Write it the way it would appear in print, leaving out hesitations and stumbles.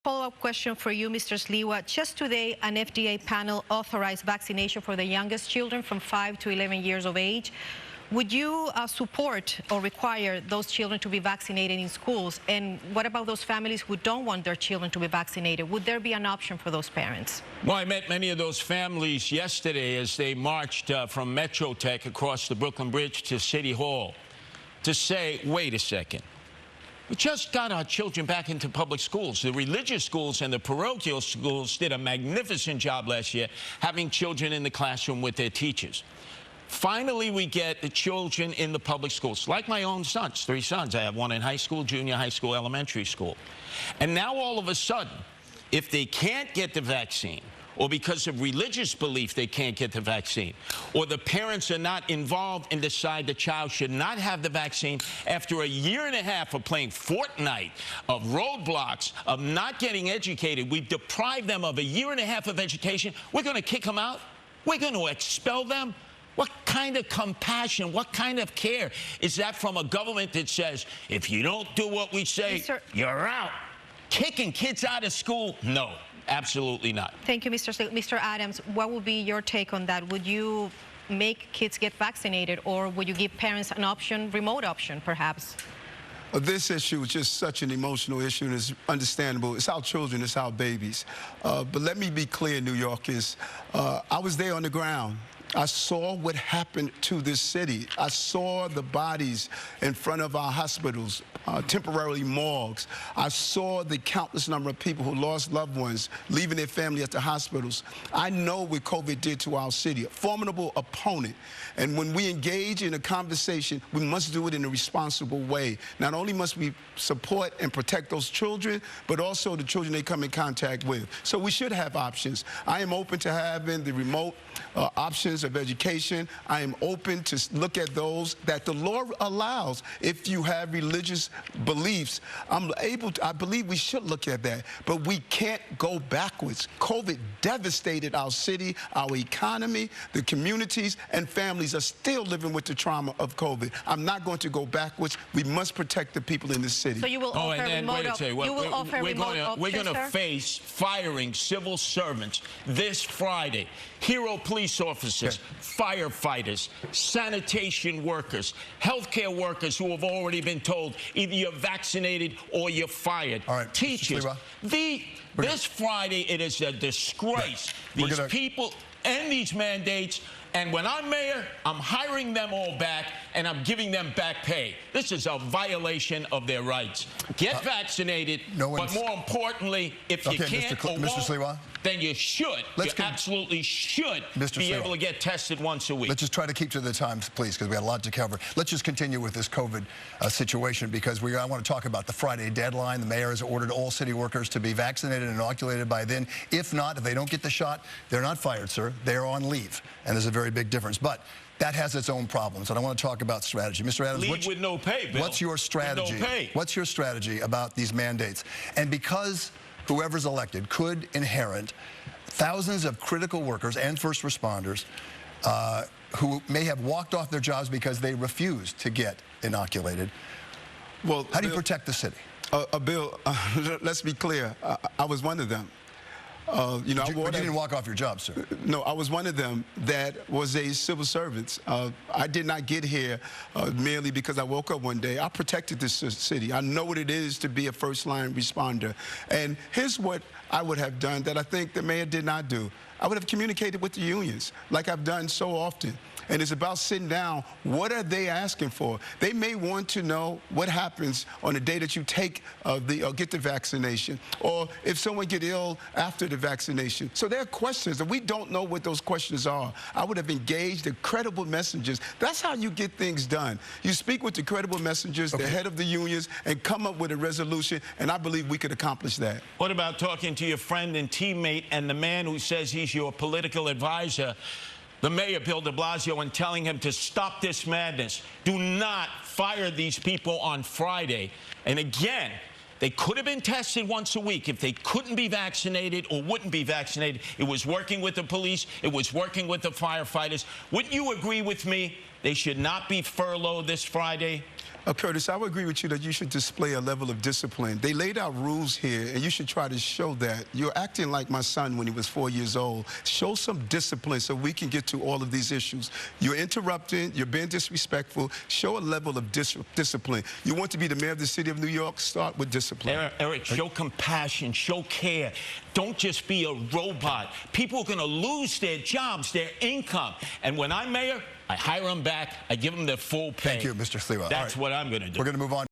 follow-up question for you, Mr. Sliwa. Just today, an FDA panel authorized vaccination for the youngest children from 5 to 11 years of age. Would you support or require those children to be vaccinated in schools? And what about those families who don't want their children to be vaccinated? Would there be an option for those parents? Well, I met many of those families yesterday as they marched from Metro Tech across the Brooklyn Bridge to City Hall to say, wait a second. We just got our children back into public schools. The religious schools and the parochial schools did a magnificent job last year having children in the classroom with their teachers. Finally, we get the children in the public schools, like my own sons, 3 sons. I have one in high school, junior high school, elementary school. And now all of a sudden, if they can't get the vaccine, or because of religious belief they can't get the vaccine, or the parents are not involved and decide the child should not have the vaccine after a 1.5 years of playing Fortnite, of roadblocks, of not getting educated, we've deprived them of a 1.5 years of education, we're going to kick them out? We're going to expel them? What kind of compassion, what kind of care is that from a government that says, if you don't do what we say, you're out? Kicking kids out of school? No, absolutely not. Thank you, Mr. Adams. What would be your take on that? Would you make kids get vaccinated, or would you give parents an option, remote option, perhaps? This issue is just such an emotional issue, and it's understandable. It's our children, it's our babies. But let me be clear, New Yorkers. I was there on the ground. I saw what happened to this city. I saw the bodies in front of our hospitals, temporarily morgues. I saw the countless number of people who lost loved ones, leaving their family at the hospitals. I know what COVID did to our city, a formidable opponent. And when we engage in a conversation, we must do it in a responsible way. Not only must we support and protect those children, but also the children they come in contact with. So we should have options. I am open to having the remote options of education. I am open to look at those that the law allows. If you have religious beliefs, I believe we should look at that. But we can't go backwards. COVID devastated our city, our economy, the communities, and families are still living with the trauma of COVID. I'm not going to go backwards. We must protect the people in this city. So you will offer remote options? We're going to face firing civil servants this Friday. Hero police officers, firefighters, sanitation workers, healthcare workers who have already been told either you're vaccinated or you're fired. All right, teachers. This Friday, it is a disgrace. These people and these mandates. And when I'm mayor, I'm hiring them all back, and I'm giving them back pay. This is a violation of their rights. Get vaccinated, but more importantly, if you can't or won't, then you should. You absolutely should be able to get tested once a week. Let's just try to keep to the times, please, because we got a lot to cover. Let's just continue with this COVID situation, because I want to talk about the Friday deadline. The mayor has ordered all city workers to be vaccinated and inoculated by then. If not, if they don't get the shot, they're not fired, sir. They're on leave, and there's a very big difference. But that has its own problems, and I want to talk about strategy. Mr. Adams, leave with no pay, Bill. What's your strategy? With no pay. What's your strategy about these mandates? And because whoever's elected could inherit thousands of critical workers and first responders who may have walked off their jobs because they refused to get inoculated, well, how do you protect the city? Bill, let's be clear. I was one of them. You didn't walk off your job, sir. No, I was one of them that was a civil servant. I did not get here merely because I woke up one day. I protected this city. I know what it is to be a first-line responder. And here's what I would have done that I think the mayor did not do. I would have communicated with the unions like I've done so often. And it's about sitting down. What are they asking for? They may want to know what happens on the day that you take get the vaccination, or if someone get ill after the vaccination. So there are questions, and we don't know what those questions are. I would have engaged the credible messengers. That's how you get things done. You speak with the credible messengers, the head of the unions, and come up with a resolution, and I believe we could accomplish that. What about talking to your friend and teammate and the man who says he's your political advisor, the mayor, Bill de Blasio, and telling him to stop this madness? Do not fire these people on Friday. And again, they could have been tested once a week if they couldn't be vaccinated or wouldn't be vaccinated. It was working with the police. It was working with the firefighters. Wouldn't you agree with me they should not be furloughed this Friday? Curtis, I would agree with you that you should display a level of discipline. They laid out rules here, and you should try to show that. You're acting like my son when he was 4 years old. Show some discipline so we can get to all of these issues. You're interrupting. You're being disrespectful. Show a level of discipline. You want to be the mayor of the city of New York? Start with discipline. Eric, show compassion, show care. Don't just be a robot. People are going to lose their jobs, their income. And when I'm mayor, I hire them back. I give them their full pay. Thank you, Mr. Sliwa. That's what I'm going to do. We're going to move on.